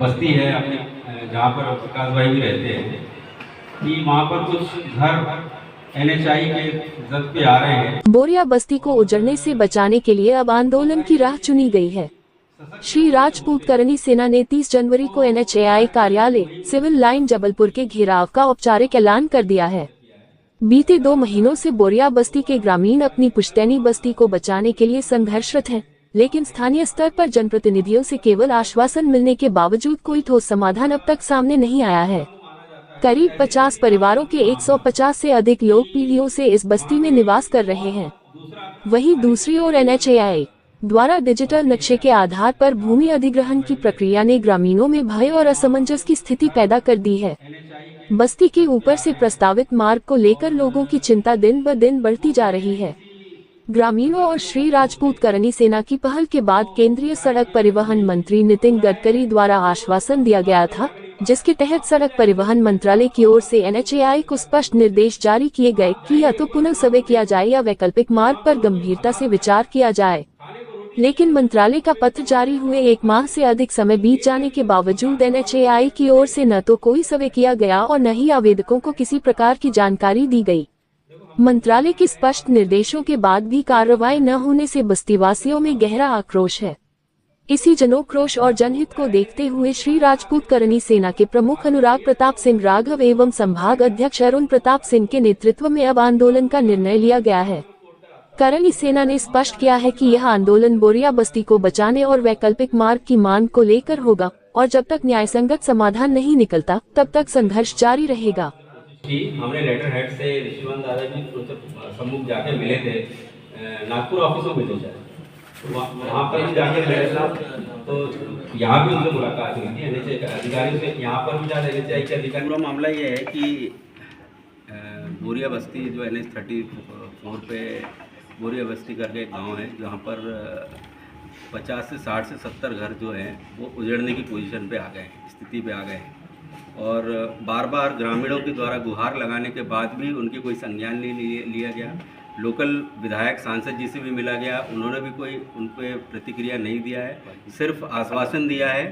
बस्ती है अपनी जहाँ पर प्रकाश भाई भी रहते हैं कि वहाँ पर कुछ घर NHI के जद पे आ रहे हैं। बोरिया बस्ती को उजड़ने से बचाने के लिए अब आंदोलन की राह चुनी गई है। श्री राजपूत करनी सेना ने 30 जनवरी को NHAI कार्यालय सिविल लाइन जबलपुर के घेराव का औपचारिक ऐलान कर दिया है। बीते 2 महीनों से बोरिया बस्ती के ग्रामीण अपनी पुश्तैनी बस्ती को बचाने के लिए संघर्षरत हैं, लेकिन स्थानीय स्तर पर जनप्रतिनिधियों से केवल आश्वासन मिलने के बावजूद कोई ठोस समाधान अब तक सामने नहीं आया है। करीब 50 परिवारों के 150 से अधिक लोग पीढ़ियों से इस बस्ती में निवास कर रहे हैं। वहीं दूसरी ओर NHAI द्वारा डिजिटल नक्शे के आधार पर भूमि अधिग्रहण की प्रक्रिया ने ग्रामीणों में भय और असमंजस की स्थिति पैदा कर दी है। बस्ती के ऊपर से प्रस्तावित मार्ग को लेकर लोगों की चिंता दिन ब दिन बढ़ती जा रही है। ग्रामीणों और श्री राजपूत करनी सेना की पहल के बाद केंद्रीय सड़क परिवहन मंत्री नितिन गडकरी द्वारा आश्वासन दिया गया था, जिसके तहत सड़क परिवहन मंत्रालय की ओर से NHAI को स्पष्ट निर्देश जारी किए गए कि या तो पुनः सर्वे किया जाए या वैकल्पिक मार्ग पर गंभीरता से विचार किया जाए। लेकिन मंत्रालय का पत्र जारी हुए 1 माह से अधिक समय बीत जाने के बावजूद NHAI की ओर से न तो कोई सर्वे किया गया और न ही आवेदकों को किसी प्रकार की जानकारी दी गई। मंत्रालय के स्पष्ट निर्देशों के बाद भी कार्रवाई न होने से बस्तीवासियों में गहरा आक्रोश है। इसी जनोक्रोश और जनहित को देखते हुए श्री राजपूत करनी सेना के प्रमुख अनुराग प्रताप सिंह राघव एवं संभाग अध्यक्ष अरुण प्रताप सिंह के नेतृत्व में अब आंदोलन का निर्णय लिया गया है। करनी सेना ने स्पष्ट किया है कि यह आंदोलन बोरिया बस्ती को बचाने और वैकल्पिक मार्ग की मांग को लेकर होगा और जब तक न्यायसंगत समाधान नहीं निकलता तब तक संघर्ष जारी रहेगा। हमने लेटर हेड से ऋषिवन दादा जी सम्मुख जाके मिले थे, नागपुर ऑफिसों में थे, तो वहाँ पर भी जाके मिले थे, तो यहाँ भी उनसे मुलाकात हुई थी NHAI अधिकारियों से। यहाँ पर भी जाकर NHAI के अधिकारी, पूरा मामला ये है कि बोरिया बस्ती जो NH-34 पे बोरिया बस्ती करके एक गांव है जहाँ पर 50 से 60 से 70 घर जो हैं वो उजड़ने की पोजीशन पे आ गए हैं, स्थिति पे आ गए हैं। और बार बार ग्रामीणों के द्वारा गुहार लगाने के बाद भी उनकी कोई संज्ञान नहीं लिया गया। लोकल विधायक सांसद जी से भी मिला गया, उन्होंने भी कोई उन पर प्रतिक्रिया नहीं दिया है, सिर्फ आश्वासन दिया है।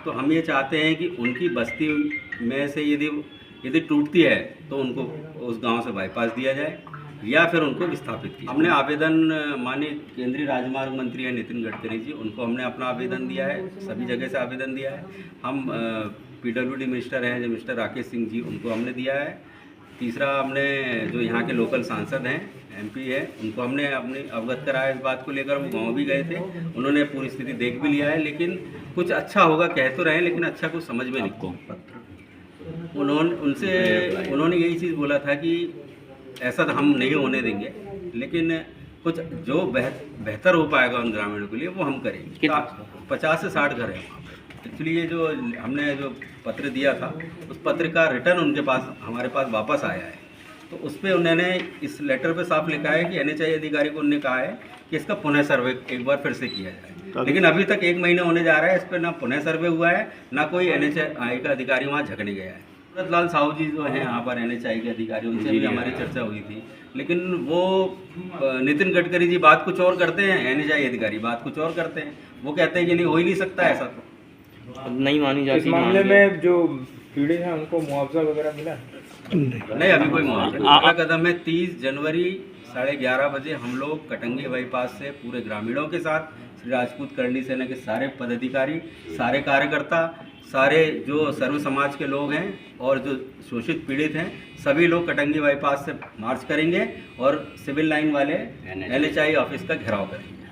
तो हम ये चाहते हैं कि उनकी बस्ती में से यदि टूटती है तो उनको उस गांव से बाईपास दिया जाए या फिर उनको विस्थापित किया। हमने आवेदन माननीय केंद्रीय राजमार्ग मंत्री है नितिन गडकरी जी, उनको हमने अपना आवेदन दिया है, सभी जगह से आवेदन दिया है। हम PWD मिनिस्टर हैं जो मिस्टर राकेश सिंह जी, उनको हमने दिया है। तीसरा हमने जो यहाँ के लोकल सांसद हैं MP है, उनको हमने अपने अवगत कराया इस बात को लेकर। वो गाँव भी गए थे, उन्होंने पूरी स्थिति देख भी लिया है, लेकिन कुछ अच्छा होगा कह तो रहे हैं लेकिन अच्छा कुछ समझ में नहीं। उन्होंने यही चीज़ बोला था कि ऐसा तो हम नहीं होने देंगे, लेकिन कुछ जो बेहतर हो पाएगा उन ग्रामीणों के लिए वो हम करेंगे। 50 से 60 घर हैं। एक्चुअली ये जो हमने जो पत्र दिया था उस पत्र का रिटर्न उनके पास हमारे पास वापस आया है, तो उस पर उन्होंने इस लेटर पे साफ लिखा है कि NHAI अधिकारी को उन्होंने कहा है कि इसका पुनः सर्वे एक बार फिर से किया जाए। लेकिन अभी तक 1 महीना होने जा रहा है, इस पर ना पुनः सर्वे हुआ है ना कोई NHAI का अधिकारी वहाँ झकने गया है। लाल साहू जी जो हैं यहाँ पर NHAI के अधिकारी, उनसे भी हमारी चर्चा हुई थी, लेकिन वो नितिन गडकरी जी बात कुछ और करते हैं, NHAI अधिकारी बात कुछ और करते हैं। वो कहते हैं कि नहीं हो ही नहीं सकता ऐसा, तो नहीं मानी जाती। इस मामले में जो पीड़ित हैं उनको मुआवजा वगैरह मिला नहीं, अभी कोई मुआवजा। अगला कदम है 30 जनवरी 11:30 बजे हम लोग कटंगी बाईपास से पूरे ग्रामीणों के साथ श्री राजपूत करनी सेना के सारे पदाधिकारी, सारे कार्यकर्ता, सारे जो सर्व समाज के लोग हैं और जो शोषित पीड़ित हैं, सभी लोग कटंगी बाईपास से मार्च करेंगे और सिविल लाइन वाले NHAI ऑफिस का घेराव करेंगे।